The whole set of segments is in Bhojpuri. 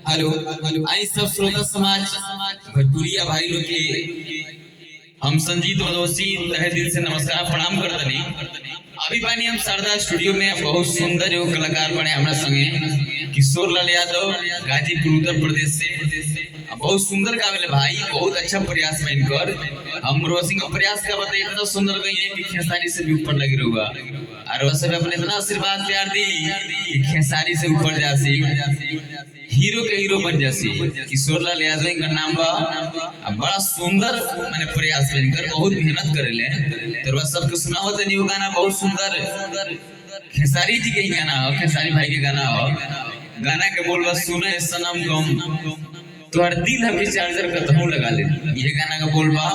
हेलो आई सब श्रोता समाज भोजपुरिया भाई लोग के हम संजीत मदोसी तहे दिल से नमस्कार प्रणाम करतनी। अभी बानी हम शारदा स्टूडियो में बहुत सुंदर एगो कलाकार बने हमारा संगे किशोर लाल यादव गाजीपुर उत्तर प्रदेश से बहुत सुंदर गावेले भाई, बहुत अच्छा प्रयास में इनकर हम रोसिंग का प्रयास का बताइए इतना सुंदर गई है कि खेसारी से भी ऊपर लगी रहुआ और सब अपने इतना आशीर्वाद प्यार दी कि खेसारी से ऊपर जासी हीरो के हीरो बन जासी। किशोर लाल यादव का नाम बा बड़ा सुंदर मैंने प्रयास में इनकर बहुत मेहनत करेले तो बस सबके सुनाओ तो न्यू गाना बहुत सुंदर खेसारी जी के ही गाना हो, खेसारी भाई के गाना हो। गाना के बोल बस सुने सनम गम तो हर दिल हम चार्जर का तहु लगा ले, ये गाना का बोल बा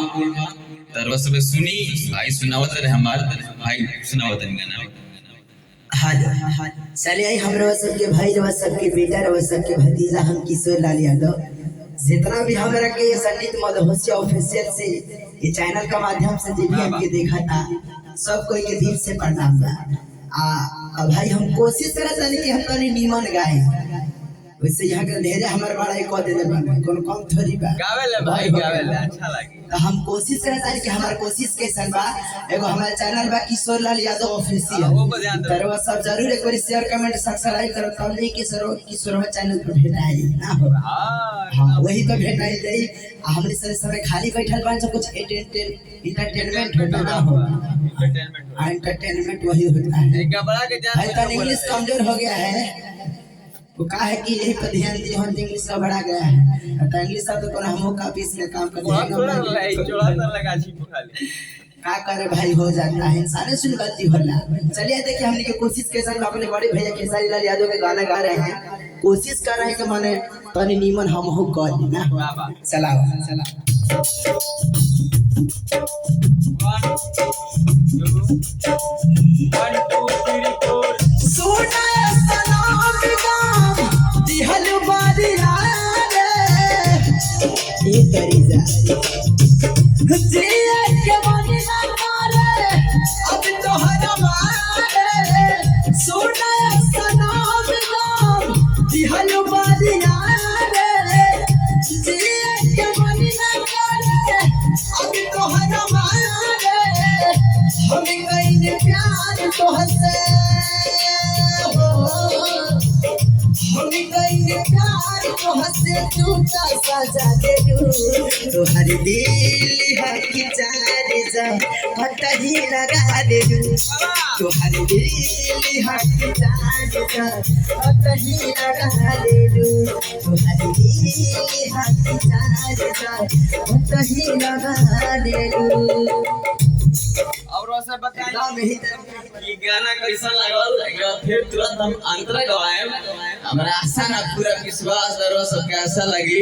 तरवा सब सुनी भाई सुनावत रहे हमार भाई सुनावत गाना। हाँ चले आई हमरा सबके भाई रवा सबके बेटा रवा सबके भतीजा हम किशोर लाल यादव जितना भी हमरा के संगीत मदहोसी ऑफिशियल से ये चैनल का माध्यम से जो भी हमके देखा था सब कोई के दिल से प्रणाम बा। भाई हम कोशिश करत हनी कि हम तनी नीमन गाए वैसे यहाँ के ढेरे हमारे बड़ा एक दे दे बन कौन कम थोड़ी बा गावेले भाई गावेले अच्छा लगी तो हम कोशिश करत हनी कि हमार कोशिश कैसन बा। एगो हमारे चैनल बा किशोर लाल यादव ऑफिशियल तरवा सब जरूर एक बार शेयर कमेंट सब्सक्राइब करो तब ले किशोर चैनल पर भेटाई ना हो। हां वही तो भेटाई दे हमरे सारे समय खाली बैठल बान सब कुछ एंटरटेनमेंट होता ना हो, एंटरटेनमेंट वही होता है। गबड़ा के जान इंग्लिश कमजोर हो गया है वो कहा है कि यही पर ध्यान दिए हम इंग्लिश का बढ़ा गया है तो इंग्लिश तो कोना हमो काफी इसमें काम करते का करे भाई हो जाता है इंसान सुन गलती होला। चलिए देखिए हमने की कोशिश कैसा अपने बड़े भैया खेसारी लाल यादव के गाना गा रहे हैं, कोशिश कर रहे हैं कि माने तनी नीमन हम हो कर ना चलाओ सोना तुहर दिल हकी चार जा पटही लगा दे तुहर दिल हकी चार जा पटही लगा दे तुहर दिल हकी चार जा पटही लगा दे। और वैसे बताइए कि गाना कैसा लगल फिर तुरंत हम अंतरा गवाए हमरा आशा ना पूरा विश्वास दरो सबके आशा लगी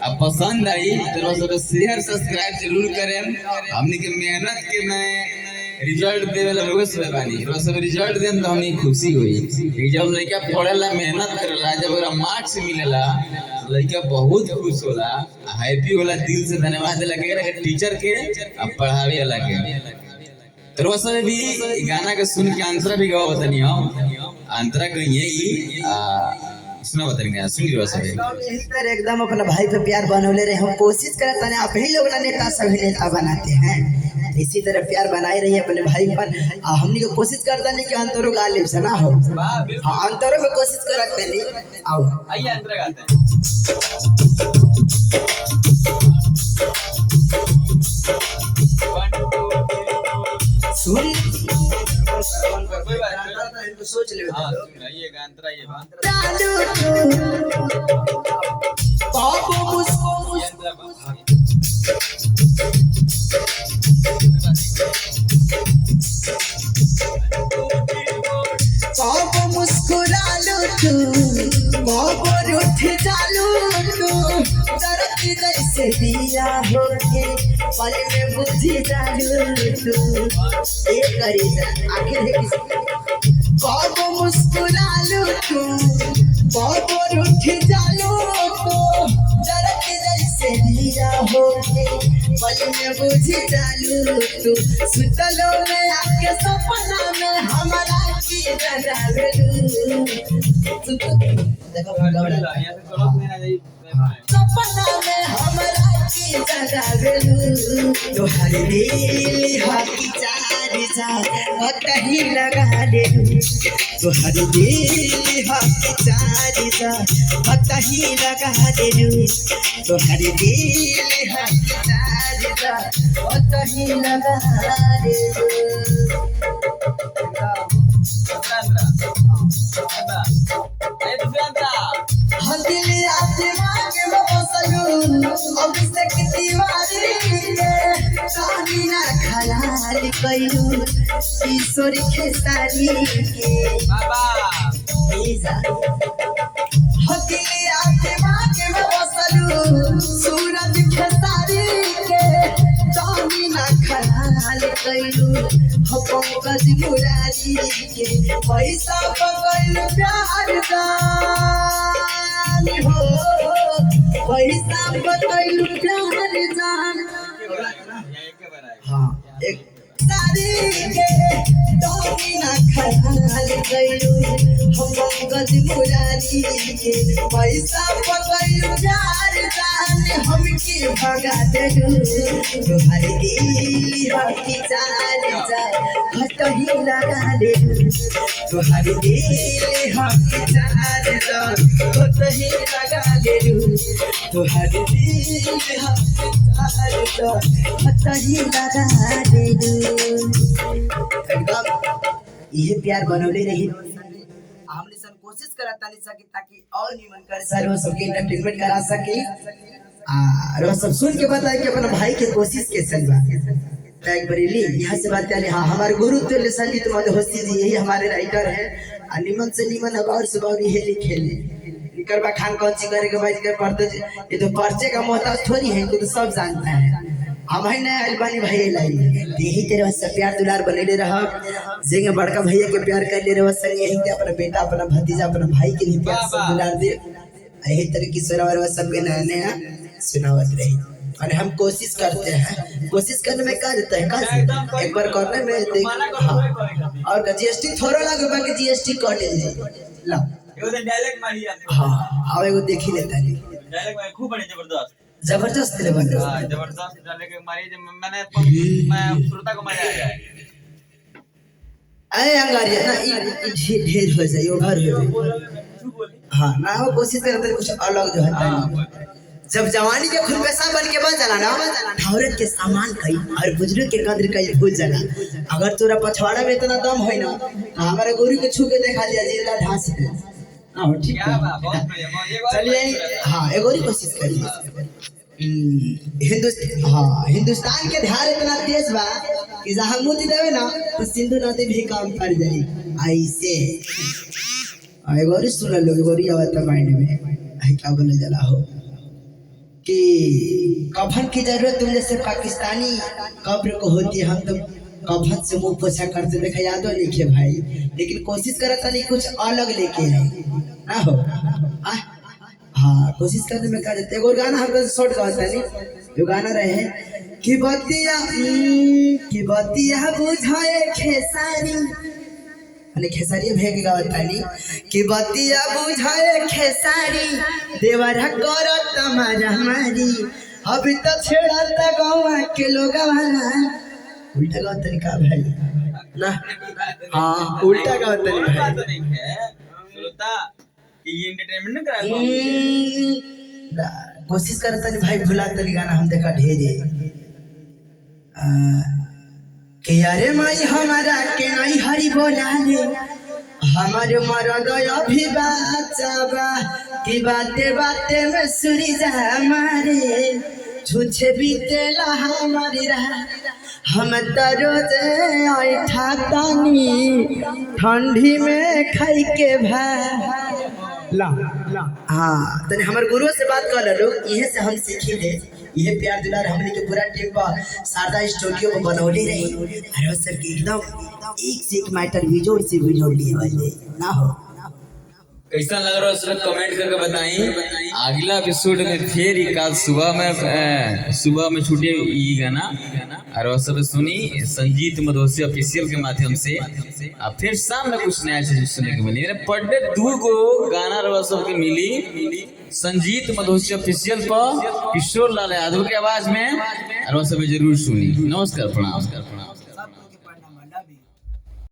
अब पसंद आई तो सब शेयर सब्सक्राइब जरूर करें। हमनी के मेहनत के मैं रिजल्ट देवे लोग से बानी रो सब रिजल्ट देम तो हमनी खुशी होई कि जब लड़का पढ़ेला मेहनत करेला जब ओकरा मार्क्स मिलेला लड़का बहुत खुश होला हैप्पी होला दिल से धन्यवाद लगे टीचर के अब पढ़ावे वाला के तो सब भी गाना के सुन के आंसर भी गाओ बतानी हम आंतरा कहिए ई सुना बताएंगे सुन लियो सब यही तरह एकदम अपना भाई पे प्यार बनौले रहे हम कोशिश करते हैं आप ही लोग नेता सभी नेता बनाते हैं इसी तरह प्यार बनाए रहिए अपने भाई पर। हमने को कोशिश करते हैं कि अंतरो गालिब से ना हो, हाँ अंतरो में कोशिश करते नहीं आओ आइए अंतरा गाते हैं। सुन सोच ले ये गांतरा ये पापो मुझको पापो मुस्कुरा लो तू पापो रूठ जालो तू दर्द जैसे दिया हो के पल में बुझी जालो तू एक करी आखिर है पापो मुस्कुरा लो तू पापो रूठ जालो तू दर्द जैसे दिया हो के पल में बुझी जालो तू सुतलो में आके सपना में हमारा की जगावेलू देखो सपना में हमरा की जगावेलू तोहर दिल हकी चार चार कहीं लगा देलू तोहर दिल हकी चार चार कहीं लगा देलू तोहर दिल हकी चार चार कहीं लगा देलू हम दिल आसमां के बसलू अब से कितनी बारी के कहानी ना खलाल कइलू ईश्वर के सारी के बाबा ऐसा हम दिल आसमां के बसलू सूरज के सारी के कहानी ना खलाल कइलू हो पंकज मुरारी के पैसा पकड़ प्यार जान हो पैसा पकड़ प्यार जान हाँ एक सारी के कहानी ना खलाल कइलू हो पंकज मुरारी के पैसा पकड़ प्यार जान हमके भगा देलू तोहर दिल हकी चार चार कहीं लगा देलू तोहर दिल हकी चार चार कहीं लगा देलू तोहर दिल हकी चार चार कहीं लगा देलू एकदम ये प्यार बनौले रही हमने सब कोशिश करत तानी सकी ताकि और निमन कर सर वो सबके एंटरटेनमेंट करा सके और वो सब सुन के बताए कि अपना भाई के कोशिश के चलवा एक बरेली यहाँ से बात करें हाँ हमारे गुरु तुल्य संगीत मधुहोशी जी यही हमारे राइटर है और निमन से निमन अब और सुबह यही लिखे निकरबा खान कौन सी करे के भाई के पढ़ते ये तो पर्चे का मोहताज थोड़ी है तो सब जानता है हम है ना अलबानी भाई लाई यही तेरे से प्यार दुलार बनेले रह जेंगे बड़का भैया के प्यार कर ले रहे संग यही ते अपना बेटा अपना भतीजा अपना भाई के लिए प्यार सब दुलार दे यही तरह की सुनावर सब के नया सुनावत रही और हम कोशिश करते हैं कोशिश करने में क्या रहता है का एक बार करने में देख हाँ और जीएसटी थोड़ा लगे बाकी जीएसटी कट जाए ला एगो डायलॉग मारी आपने हाँ आओ एगो देख ही लेता है डायलॉग में खूब बड़ी जबरदस्त जबरदस्त ले बन हां जबरदस्त डायलॉग मारी जब मैं श्रोता को मजा आ जाए अरे अंगारिया ना ढेर हो जाए वो घर हो जाए हाँ ना वो कोशिश करते कुछ अलग जो है जब जवानी के खुद पैसा बन के बन जाला ना औरत के सामान कई और बुजुर्ग के कदर कई भूल जाला अगर तोरा पछवाड़ा में इतना दम है ना हमारे गुरु के छू के देखा लिया जिंदा ढांस दे हां ठीक है बहुत बढ़िया चलिए हाँ एक और कोशिश करिए हिंदुस्तान के धार इतना तेज बा कि जहाँ मोती देवे ना तो सिंधु नदी भी काम कर जाए ऐसे एक और सुन लो एक और आवत माइंड में क्या बोले जला हो कि कफन की जरूरत तुम जैसे पाकिस्तानी कब्र को होती है हम तो कफन से मुंह पोछा करते देखा याद नहीं के भाई लेकिन कोशिश करता नहीं कुछ अलग लेके है ना हो हाँ कोशिश करने में क्या देते एक गाना हमको शॉर्ट गाता नहीं जो गाना रहे कि बतिया बुझाए खेसारी अने खेसारी भेग गाता नहीं कि बतिया बुझाए खेसारी देवरा करो तुम्हारा हमारी अभी तो छेड़ता गाँव के लोग उल्टा गाता नहीं का भाई ना हाँ उल्टा गाता नहीं भाई श्रोता ये एंटरटेनमेंट न करा कोशिश करता नहीं भाई भुला तली गाना हम देखा ढेरे के अरे माई हमारा के नहीं हरी बोला ले हमारे मरद अभी बाचाबा की बाते बाते में सुरी जा हमारे छुछे बीतेला हमारी रहा हम तो रोजे आई ठातानी ठंडी में खाई के भाई ला हाँ तने हमारे गुरु से बात कर लो यही से हम सीखी ले ये प्यार दुलार हमने के पूरा टीम पर शारदा स्टूडियो को बनौले रही अरे सर के एकदम एक से एक मैटर बिजोड़ से बिजोड़ लिए वाले ना हो कैसा लग रहा है सर कमेंट करके बताइए अगला एपिसोड में फिर कल सुबह में छूटे ये गाना और वो सब सुनी संजीत मधोसी ऑफिशियल के माध्यम से। अब फिर शाम में कुछ नया चीज सुनने को मिली। पर डे 2 गो गाना रवा सब के मिली संजीत मधोसी ऑफिशियल पर किशोर लाल यादव के आवाज में, और वो सब जरूर सुनी। नमस्कार, प्रणाम।